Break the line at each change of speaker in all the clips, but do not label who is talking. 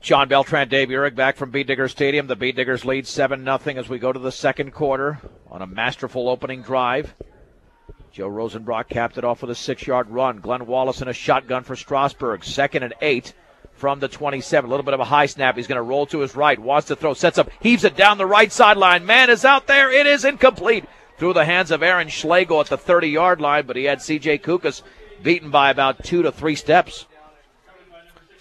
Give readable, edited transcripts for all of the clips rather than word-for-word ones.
John Beltran, Dave Urick back from Beat Digger Stadium. The Beat Diggers lead 7-0 as we go to the second quarter on a masterful opening drive. Joe Rosenbrock capped it off with a 6-yard run. Glenn Wallace in a shotgun for Strasburg. 2nd and 8 from the 27. A little bit of a high snap. He's going to roll to his right. Wants to throw. Sets up. Heaves it down the right sideline. Man is out there. It is incomplete. Through the hands of Aaron Schlegel at the 30-yard line, but he had C.J. Kukas beaten by about 2 to 3 steps.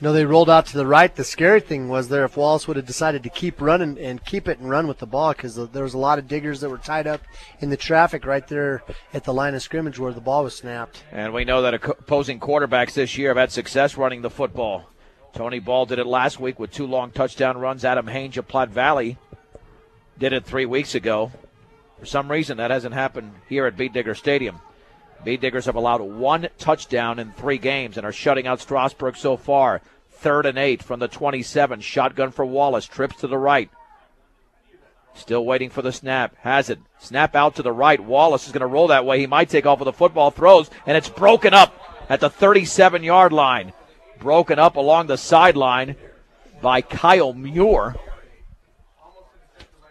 They rolled out to the right. The scary thing was there if Wallace would have decided to keep running and keep it and run with the ball, because there was a lot of diggers that were tied up in the traffic right there at the line of scrimmage where the ball was snapped.
And we know that opposing quarterbacks this year have had success running the football. Tony Ball did it last week with 2 long touchdown runs. Adam Haynes of Platte Valley did it 3 weeks ago. For some reason, that hasn't happened here at Beat Digger Stadium. Beat Diggers have allowed 1 touchdown in 3 games and are shutting out Strasburg so far. 3rd and 8 from the 27. Shotgun for Wallace. Trips to the right. Still waiting for the snap. Has it. Snap out to the right. Wallace is going to roll that way. He might take off with the football. Throws, and it's broken up at the 37-yard line. Broken up along the sideline by Kyle Muir.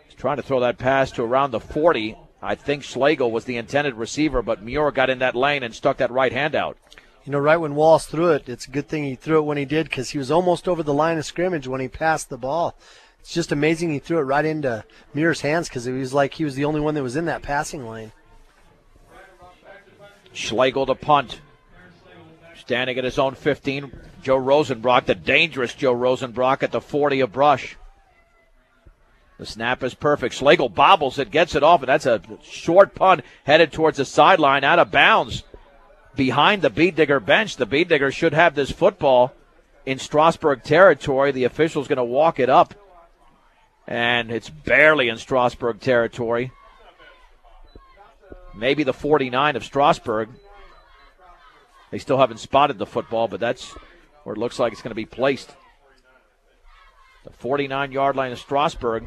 He's trying to throw that pass to around the 40. I think Schlegel was the intended receiver, but Muir got in that lane and stuck that right hand out.
Right when Wallace threw it, it's a good thing he threw it when he did, because he was almost over the line of scrimmage when he passed the ball. It's just amazing he threw it right into Muir's hands, because it was like he was the only one that was in that passing lane.
Schlegel to punt. Standing at his own 15, Joe Rosenbrock, the dangerous Joe Rosenbrock at the 40 of Brush. The snap is perfect. Schlegel bobbles it, gets it off, and that's a short punt headed towards the sideline, out of bounds behind the Beat Digger bench. The Beat Diggers should have this football in Strasburg territory. The official's going to walk it up, and it's barely in Strasburg territory. Maybe the 49 of Strasburg. They still haven't spotted the football, but that's where it looks like it's going to be placed. The 49-yard line of Strasburg.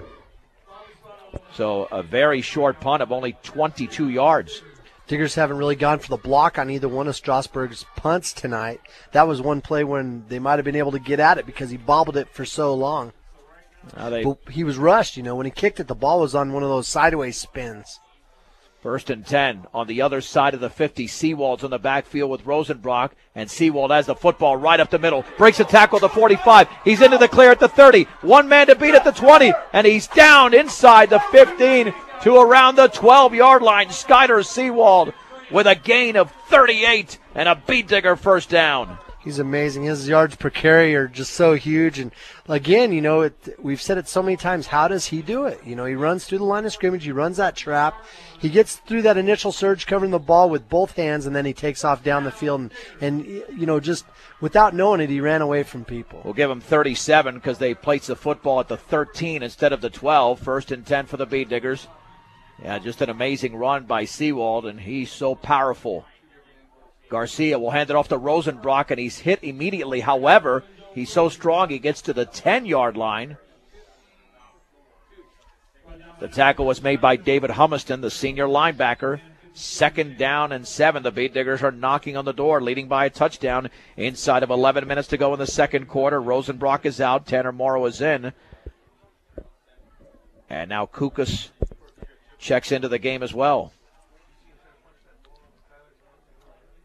So a very short punt of only 22 yards.
Diggers haven't really gone for the block on either one of Strasburg's punts tonight. That was one play when they might have been able to get at it because he bobbled it for so long. But he was rushed, when he kicked it, the ball was on one of those sideways spins.
1st and 10 on the other side of the 50. Seawald's on the backfield with Rosenbrock, and Seawald has the football right up the middle. Breaks a tackle at the 45. He's into the clear at the 30. One man to beat at the 20, and he's down inside the 15 to around the 12-yard line. Skyler Seawald with a gain of 38 and a Beat Digger first down.
He's amazing. His yards per carry are just so huge. And again, we've said it so many times. How does he do it? He runs through the line of scrimmage. He runs that trap. He gets through that initial surge covering the ball with both hands, and then he takes off down the field. And just without knowing it, he ran away from people.
We'll give him 37 because they placed the football at the 13 instead of the 12. 1st and 10 for the Beat Diggers. Yeah, just an amazing run by Seawald, and he's so powerful. Garcia will hand it off to Rosenbrock, and he's hit immediately. However, he's so strong he gets to the 10-yard line. The tackle was made by David Humiston, the senior linebacker. 2nd down and 7. The Beat Diggers are knocking on the door, leading by a touchdown inside of 11 minutes to go in the second quarter. Rosenbrock is out. Tanner Morrow is in. And now Kukas checks into the game as well.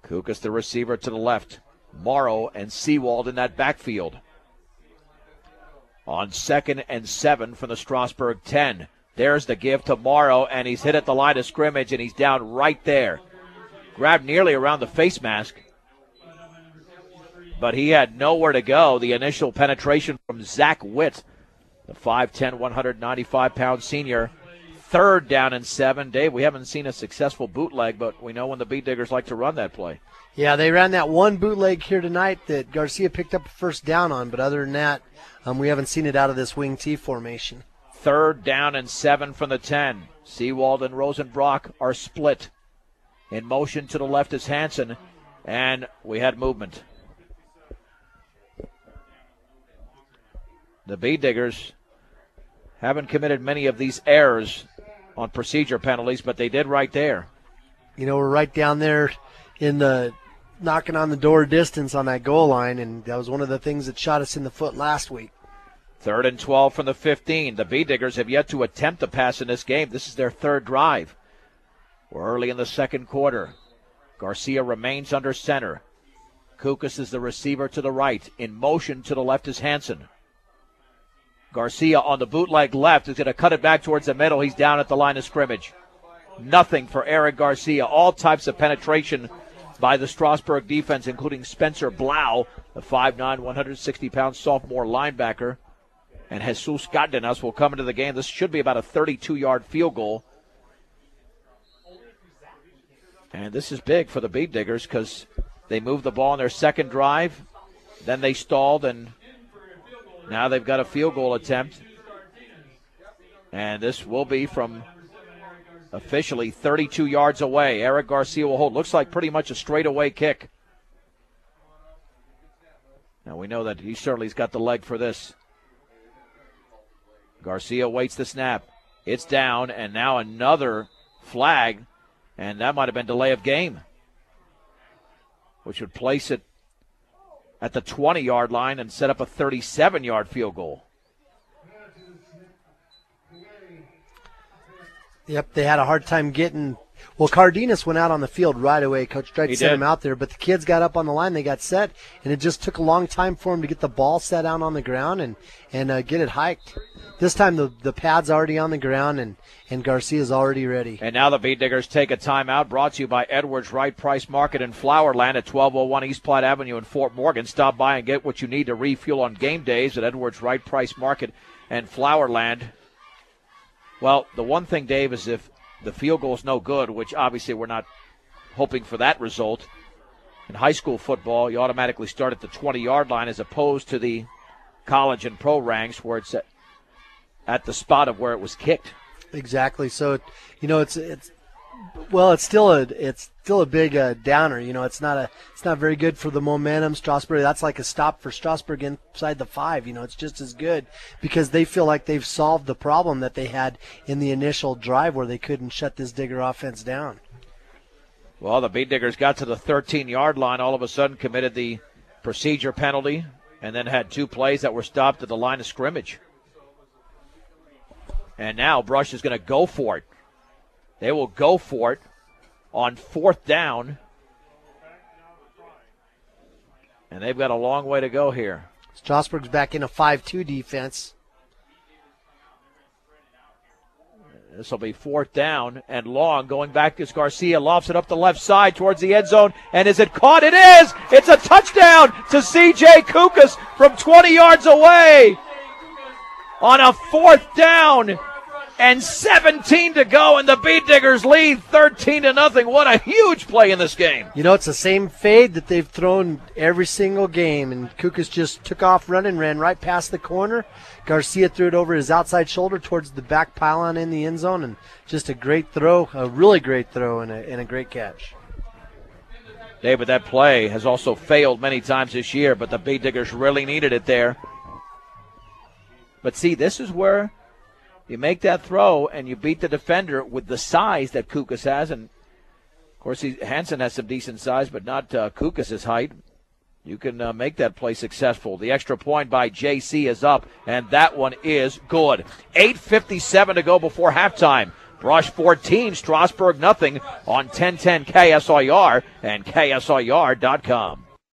Kukas, the receiver, to the left. Morrow and Seawald in that backfield. On 2nd and 7 from the Strasburg 10. There's the give to Morrow, and he's hit at the line of scrimmage, and he's down right there. Grabbed nearly around the face mask. But he had nowhere to go. The initial penetration from Zach Witt, the 5'10", 195-pound senior. 3rd down and 7. Dave, we haven't seen a successful bootleg, but we know when the Beat Diggers like to run that play.
Yeah, they ran that one bootleg here tonight that Garcia picked up a first down on, but other than that, we haven't seen it out of this wing T formation.
3rd down and 7 from the 10. Seawald and Rosenbrock are split. In motion to the left is Hansen, and we had movement. The Beat Diggers haven't committed many of these errors on procedure penalties, but they did right there.
We're right down there in the knocking on the door distance on that goal line, and that was one of the things that shot us in the foot last week.
3rd and 12 from the 15. The Bee Diggers have yet to attempt a pass in this game. This is their third drive. We're early in the second quarter. Garcia remains under center. Kukas is the receiver to the right. In motion to the left is Hansen. Garcia on the bootleg left is going to cut it back towards the middle. He's down at the line of scrimmage. Nothing for Eric Garcia. All types of penetration by the Strasburg defense, including Spencer Blau, the 5'9", 160-pound sophomore linebacker. And Jesus Cardenas will come into the game. This should be about a 32-yard field goal. And this is big for the Bee Diggers because they moved the ball on their second drive. Then they stalled, and now they've got a field goal attempt. And this will be from officially 32 yards away. Eric Garcia will hold. Looks like pretty much a straightaway kick. Now we know that he certainly's got the leg for this. Garcia waits the snap. It's down, and now another flag, and that might have been delay of game, which would place it at the 20-yard line and set up a 37-yard field goal.
Yep, they had a hard time getting. Well, Cardenas went out on the field right away. Coach tried to send him out there, but the kids got up on the line. They got set, and it just took a long time for him to get the ball set down on the ground and get it hiked. This time the pad's already on the ground, and Garcia's already ready.
And now the Bee Diggers take a timeout, brought to you by Edwards Wright Price Market in Flowerland at 1201 East Platte Avenue in Fort Morgan. Stop by and get what you need to refuel on game days at Edwards Wright Price Market and Flowerland. Well, the one thing, Dave, is if the field goal is no good, which obviously we're not hoping for that result. In high school football, you automatically start at the 20-yard line as opposed to the college and pro ranks where it's at the spot of where it was kicked.
Exactly. So, it's still a big downer. It's not very good for the momentum. Strasburg, that's like a stop for Strasburg inside the 5. It's just as good because they feel like they've solved the problem that they had in the initial drive where they couldn't shut this Digger offense down.
Well, the Bee Diggers got to the 13-yard line, all of a sudden committed the procedure penalty, and then had 2 plays that were stopped at the line of scrimmage. And now Brush is going to go for it. They will go for it on 4th down. And they've got a long way to go here.
Strasburg's back in a 5-2 defense.
This will be 4th down and long. Going back is Garcia. Lofts it up the left side towards the end zone. And is it caught? It is! It's a touchdown to C.J. Kukas from 20 yards away. On a 4th down and 17 to go, and the Bee Diggers lead 13-0. What a huge play in this game.
It's the same fade that they've thrown every single game, and Kukas just took off running, ran right past the corner. Garcia threw it over his outside shoulder towards the back pylon in the end zone, and just a great throw, a really great throw, and a great catch.
David, that play has also failed many times this year, but the Bee Diggers really needed it there. But see, this is where you make that throw and you beat the defender with the size that Kukas has. And, of course, Hansen has some decent size, but not Kukas' height. You can make that play successful. The extra point by JC is up, and that one is good. 8:57 to go before halftime. Brush 14, Strasburg nothing on 1010 KSIR and KSIR.com.